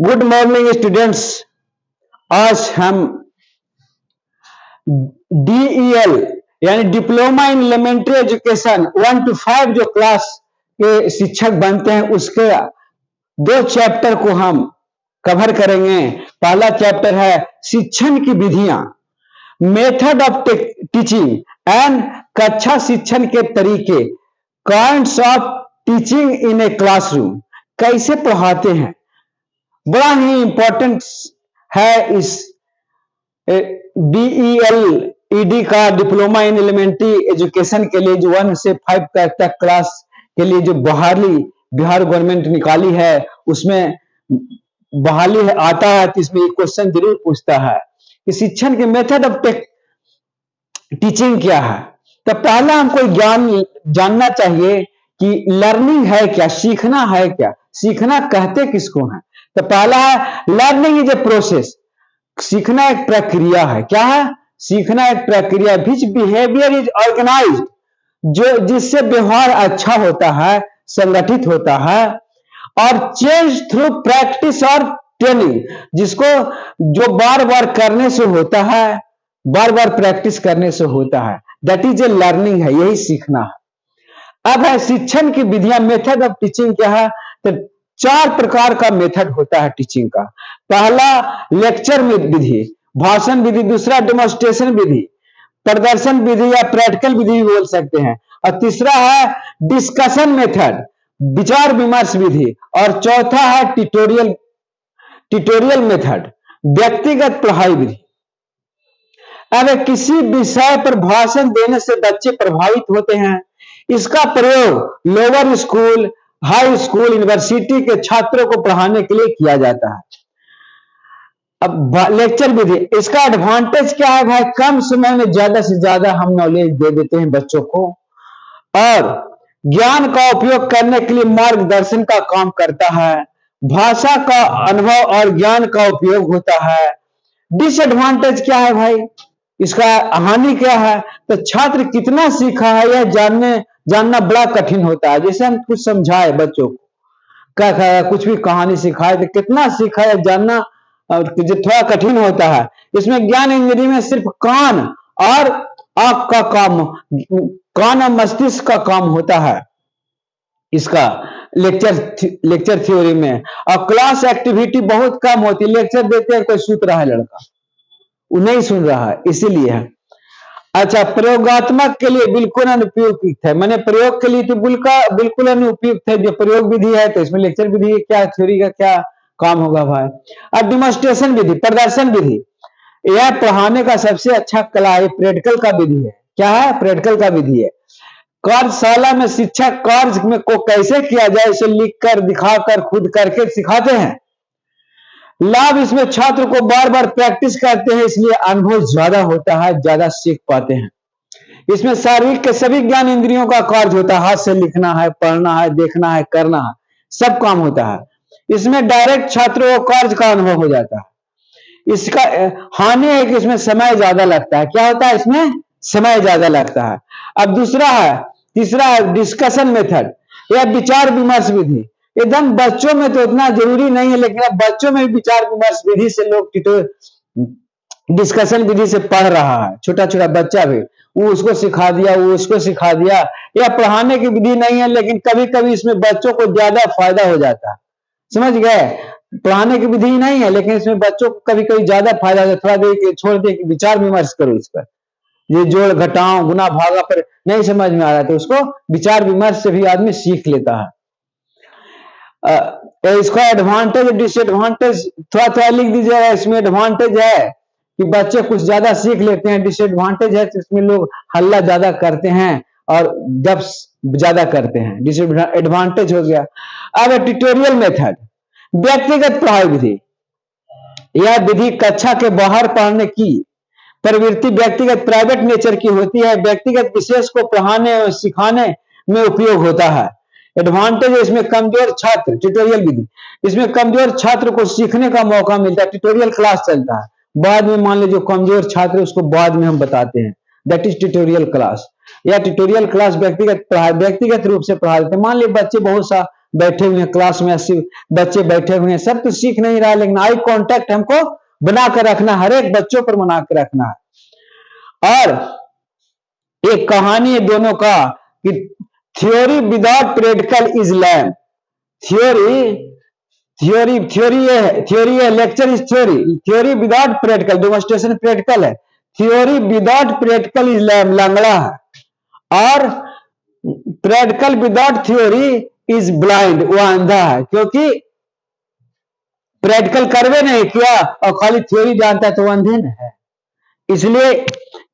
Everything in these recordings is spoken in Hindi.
Good morning students. आज हम DEL यानी diploma in elementary education 1 to 5 जो क्लास के शिक्षक बनते हैं उसके दो चैप्टर को हम कवर करेंगे। पहला चैप्टर है शिक्षण की विधियां, मेथड ऑफ टीचिंग एंड कक्षा शिक्षण के तरीके, kinds of teaching in a classroom, कैसे पढ़ाते हैं। बड़ा ही इंपॉर्टेंट है इस DELED का डिप्लोमा इन एलिमेंट्री एजुकेशन के लिए, जो 1 से 5 तक क्लास के लिए जो बिहार गवर्नमेंट निकाली है, उसमें बहाली आता है तो इसमें एक क्वेश्चन जरूर पूछता है कि शिक्षण के मेथड ऑफ टीचिंग क्या है। तो पहला हमको ज्ञान जानना चाहिए कि लर्निंग है क्या, सीखना है क्या, सीखना कहते किसको है। तो पहला है लर्निंग इज ए प्रोसेस, सीखना एक प्रक्रिया है। क्या है? सीखना एक प्रक्रिया। विच बिहेवियर इज ऑर्गेनाइज्ड, जो जिससे व्यवहार अच्छा होता है, संगठित होता है, और चेंज थ्रू प्रैक्टिस और ट्रेनिंग, जिसको जो बार बार करने से होता है, बार बार प्रैक्टिस करने से होता है, दैट इज ए लर्निंग है, यही सीखना है। अब है शिक्षण की विधियां, मेथड ऑफ टीचिंग क्या है। तो 4 प्रकार का मेथड होता है टीचिंग का। पहला लेक्चर विधि, भाषण विधि, दूसरा डेमोन्स्ट्रेशन विधि, प्रदर्शन विधि या प्रैक्टिकल विधि भी बोल सकते हैं, और तीसरा है डिस्कशन मेथड, विचार विमर्श विधि, और चौथा है ट्यूटोरियल मेथड, व्यक्तिगत पढ़ाई विधि। अब किसी विषय पर भाषण देने से बच्चे प्रभावित होते हैं, इसका प्रयोग lower school, high school, university के छात्रों को पढ़ाने के लिए किया जाता है। अब लेक्चर विधि, इसका एडवांटेज क्या है भाई? कम समय में ज्यादा से ज्यादा हम नॉलेज दे देते हैं बच्चों को, और ज्ञान का उपयोग करने के लिए मार्गदर्शन का काम करता है, भाषा का अनुभव और ज्ञान का उपयोग होता है। डिसएडवांटेज क्या है भाई? इसका हानि क्या है? तो छात्र कितना सीखा है यह जानना बड़ा कठिन होता है। जैसे हम कुछ समझाए बच्चों को, क्या कुछ भी कहानी सिखाए तो कितना सीखा है जानना थोड़ा कठिन होता है। इसमें ज्ञान इंद्रिय में सिर्फ कान और आंख का काम, कान और मस्तिष्क का काम होता है इसका लेक्चर थ्योरी में। और क्लास एक्टिविटी बहुत कम होती है। लेक्चर देते हैं, कोई सूत रहा है लड़का, वो नहीं सुन रहा है, इसीलिए है। अच्छा, प्रयोगात्मक के लिए बिल्कुल अनुपयुक्त है, मैंने प्रयोग के लिए तो बिल्कुल अनुपयुक्त है। जो प्रयोग विधि है तो इसमें लेक्चर विधि क्या, थ्योरी का क्या काम होगा भाई। अब डेमोन्स्ट्रेशन विधि, प्रदर्शन विधि, यह पढ़ाने का सबसे अच्छा कला है, प्रैक्टिकल का विधि है। क्या है? प्रैक्टिकल का विधि है। कार्यशाला में शिक्षक कार्य में को कैसे किया जाए इसे लिखकर, दिखाकर, खुद करके सिखाते हैं। लाभ इसमें छात्र को बार बार प्रैक्टिस करते हैं, इसलिए अनुभव ज्यादा होता है, ज्यादा सीख पाते हैं। इसमें शारीरिक के सभी ज्ञान इंद्रियों का कार्य होता है, हाथ से लिखना है, पढ़ना है, देखना है, करना है, सब काम होता है। इसमें डायरेक्ट छात्रों को कार्य का अनुभव हो जाता है। इसका हानि है कि इसमें समय ज्यादा लगता है। क्या होता है? इसमें समय ज्यादा लगता है। अब तीसरा है डिस्कशन मेथड, यह विचार विमर्श विधि। एकदम बच्चों में तो उतना जरूरी नहीं है, लेकिन अब बच्चों में भी विचार विमर्श विधि से लोग डिस्कशन विधि से पढ़ रहा है। छोटा छोटा बच्चा भी, वो उसको सिखा दिया, वो उसको सिखा दिया। यह पढ़ाने की विधि नहीं है, लेकिन कभी कभी इसमें बच्चों को ज्यादा फायदा हो जाता है। समझ गए? पढ़ाने की विधि नहीं है, लेकिन इसमें बच्चों को कभी कभी ज्यादा फायदा होता है। थोड़ा देर छोड़ दे कि विचार विमर्श करो इस पर, ये जोड़ घटाओ गुना भागा पर नहीं समझ में आ रहा तो उसको विचार विमर्श से भी आदमी सीख लेता है। इसका एडवांटेज डिसएडवांटेज थोड़ा लिख दीजिएगा। इसमें एडवांटेज है कि बच्चे कुछ ज्यादा सीख लेते हैं, डिसएडवांटेज है कि इसमें लोग हल्ला ज्यादा करते हैं और गप ज्यादा करते हैं। डिसएडवांटेज हो गया। अब ट्यूटोरियल मेथड, व्यक्तिगत पढ़ाई विधि, यह विधि कक्षा के बाहर पढ़ने की प्रवृत्ति व्यक्तिगत प्राइवेट नेचर की होती है, व्यक्तिगत विशेष को पढ़ाने और सिखाने में उपयोग होता है। एडवांटेज है इसमें कमजोर छात्र, ट्यूटोरियल विधि, इसमें कमजोर छात्र को सीखने का मौका मिलता है। ट्यूटोरियल क्लास चलता है, बाद में मान लीजिए जो कमजोर छात्र है उसको बाद में हम बताते हैं, दैट इज ट्यूटोरियल क्लास। या ट्यूटोरियल क्लास व्यक्तिगत रूप से पढ़ा देते हैं। मान लीजिए बच्चे बहुत सा बैठे हुए हैं क्लास में, 80 बच्चे बैठे हुए हैं, सब तो सीख नहीं रहा, लेकिन आई कांटेक्ट हमको बनाकर रखना, हर एक बच्चों पर बनाकर रखना है। और एक कहानी है दोनों का कि theory without practical is lame. Theory है, lecture is theory without practical, demonstration practical है। Theory without practical is lame, लंगड़ा है। और practical without theory is blind, वो अंधा है, क्योंकि प्रैक्टिकल करवे नहीं किया और खाली थ्योरी जानता है तो अंधे न है। इसलिए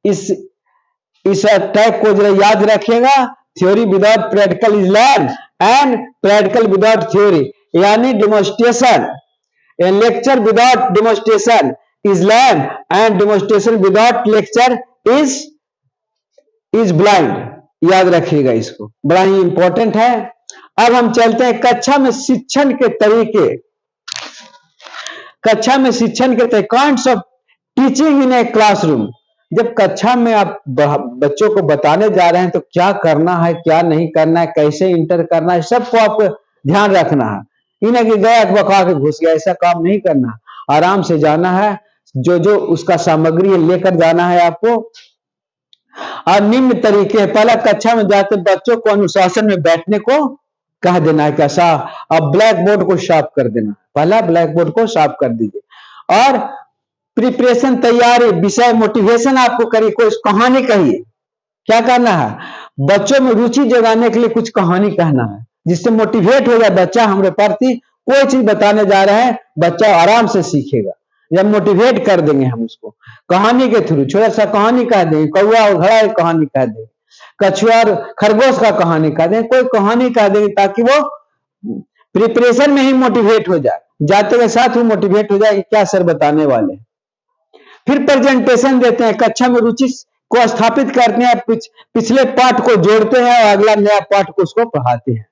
इस टैग को जरा याद रखिएगा, theory without practical is lame and practical without theory, यानी demonstration, lecture without demonstration is lame and demonstration without lecture is blind. याद रखिएगा इसको, बड़ा ही इंपॉर्टेंट है। अब हम चलते हैं कक्षा में शिक्षण के तरीके। कक्षा में शिक्षण के तरीके, kinds of teaching in a classroom. जब कक्षा में आप बच्चों को बताने जा रहे हैं तो क्या करना है, क्या नहीं करना है, कैसे इंटर करना है, सबको आपको ध्यान रखना है। इन्हें कि गया बका के घुस गया, ऐसा काम नहीं करना, आराम से जाना है, जो जो उसका सामग्री है लेकर जाना है आपको। और निम्न तरीके, पहला कक्षा में जाते बच्चों को अनुशासन में बैठने को कह देना है, कैसा, अब ब्लैक बोर्ड को साफ कर देना, पहला ब्लैक बोर्ड को साफ कर दीजिए। और प्रिपरेशन, तैयारी, विषय मोटिवेशन आपको करिए, कोई कहानी कहिए। क्या करना है, बच्चों में रुचि जगाने के लिए कुछ कहानी कहना है, जिससे मोटिवेट हो जाए बच्चा हमारे प्रति। कोई चीज बताने जा रहे हैं, बच्चा आराम से सीखेगा जब मोटिवेट कर देंगे हम उसको कहानी के थ्रू। छोटा सा कहानी कह देंगे, कौआ और घड़ा की कहानी कह देंगे, कछुआ और खरगोश का कहानी कह देंगे, कोई कहानी कह देंगे, ताकि वो प्रिपरेशन में ही मोटिवेट हो जाए, जाते के साथ वो मोटिवेट हो जाए कि क्या सर बताने वाले हैं। फिर प्रेजेंटेशन देते हैं, कक्षा में रुचि को स्थापित करते हैं, पिछले पाठ को जोड़ते हैं और अगला नया पाठ को उसको पढ़ाते हैं।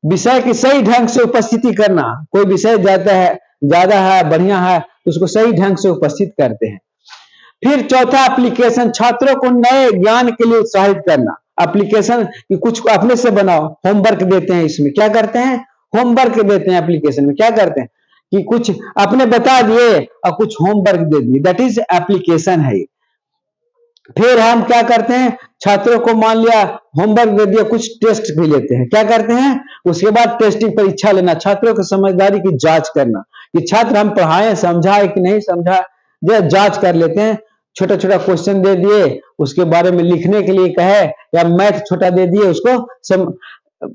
विषय की सही ढंग से उपस्थिति करना, कोई विषय ज्यादा है बढ़िया है, उसको सही ढंग से उपस्थित करते हैं। फिर चौथा एप्लीकेशन, छात्रों को नए ज्ञान के लिए उत्साहित करना। एप्लीकेशन कि कुछ को अपने से बनाओ, होमवर्क देते हैं, इसमें क्या करते हैं, होमवर्क देते हैं। एप्लीकेशन में क्या करते हैं कि कुछ अपने बता दिए और कुछ होमवर्क दे दिए, दैट इज एप्लीकेशन है। फिर हम क्या करते हैं, छात्रों को मान लिया होमवर्क दे दिया, कुछ टेस्ट भी लेते हैं। क्या करते हैं, उसके बाद टेस्टिंग परीक्षा लेना, छात्रों की समझदारी की जांच करना कि छात्र हम पढ़ाए समझा कि नहीं समझा, जांच कर लेते हैं। छोटा छोटा क्वेश्चन दे दिए, उसके बारे में लिखने के लिए कहे, या मैथ छोटा दे दिए, उसको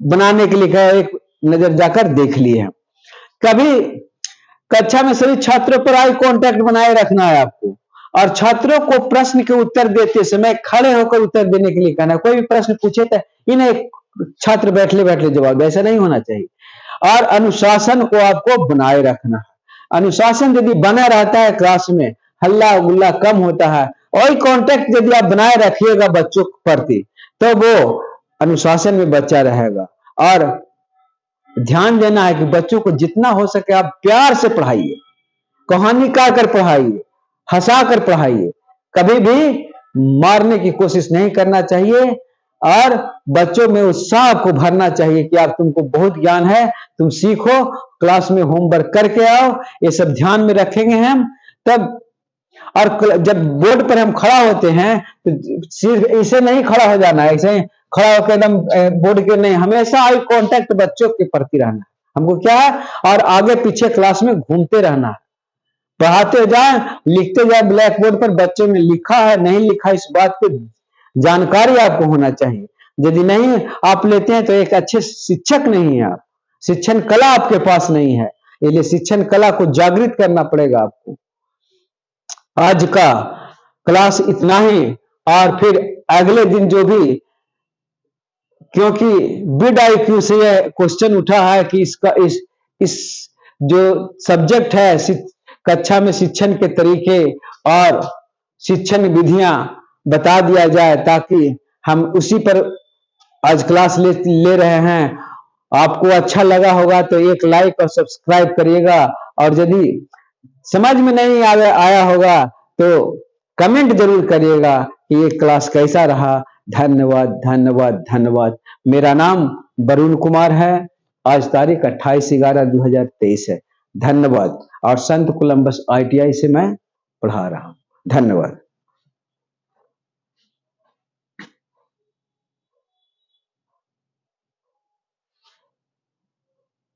बनाने के लिए कहे, एक नजर जाकर देख लिए। कभी कक्षा में सभी छात्रों पर आई कांटेक्ट बनाए रखना है आपको, और छात्रों को प्रश्न के उत्तर देते समय खड़े होकर उत्तर देने के लिए कहना है। कोई भी प्रश्न पूछे तो इन्हें छात्र बैठले बैठले जवाब, ऐसा नहीं होना चाहिए। और अनुशासन को आपको बनाए रखना है। अनुशासन यदि बना रहता है, क्लास में हल्ला गुल्ला कम होता है, और कांटेक्ट यदि आप बनाए रखिएगा बच्चों के प्रति, तो वो अनुशासन में बच्चा रहेगा। और ध्यान देना है कि बच्चों को जितना हो सके आप प्यार से पढ़ाइए, कहानी कहकर पढ़ाइए, हंसा कर पढ़ाइए, कभी भी मारने की कोशिश नहीं करना चाहिए। और बच्चों में उत्साह को भरना चाहिए कि आप, तुमको बहुत ज्ञान है, तुम सीखो, क्लास में होमवर्क करके आओ, ये सब ध्यान में रखेंगे हम तब। और जब बोर्ड पर हम खड़ा होते हैं तो सिर्फ ऐसे नहीं खड़ा हो जाना है, ऐसे खड़ा होकर एकदम बोर्ड के नहीं, हमेशा आई कांटेक्ट बच्चों के प्रति रहना हमको क्या है, और आगे पीछे क्लास में घूमते रहना है, पढ़ाते जाए, लिखते जाए ब्लैक बोर्ड पर, बच्चों ने लिखा है नहीं लिखा इस बात की जानकारी आपको होना चाहिए। यदि नहीं आप लेते हैं तो एक अच्छे शिक्षक नहीं है आप, शिक्षण कला आपके पास नहीं है, इसलिए शिक्षण कला को जागृत करना पड़ेगा आपको। आज का क्लास इतना ही, और फिर अगले दिन जो भी, क्योंकि बिड IQ से यह क्वेश्चन उठा है कि इसका इस जो सब्जेक्ट है कक्षा में शिक्षण के तरीके और शिक्षण विधियां बता दिया जाए, ताकि हम उसी पर आज क्लास ले रहे हैं। आपको अच्छा लगा होगा तो एक लाइक और सब्सक्राइब करिएगा, और यदि समझ में नहीं आया होगा तो कमेंट जरूर करिएगा कि ये क्लास कैसा रहा। धन्यवाद धन्यवाद धन्यवाद। मेरा नाम वरुण कुमार है। आज तारीख 28/11/2023 है। धन्यवाद। और संत कोलंबस ITI से मैं पढ़ा रहा हूं। धन्यवाद।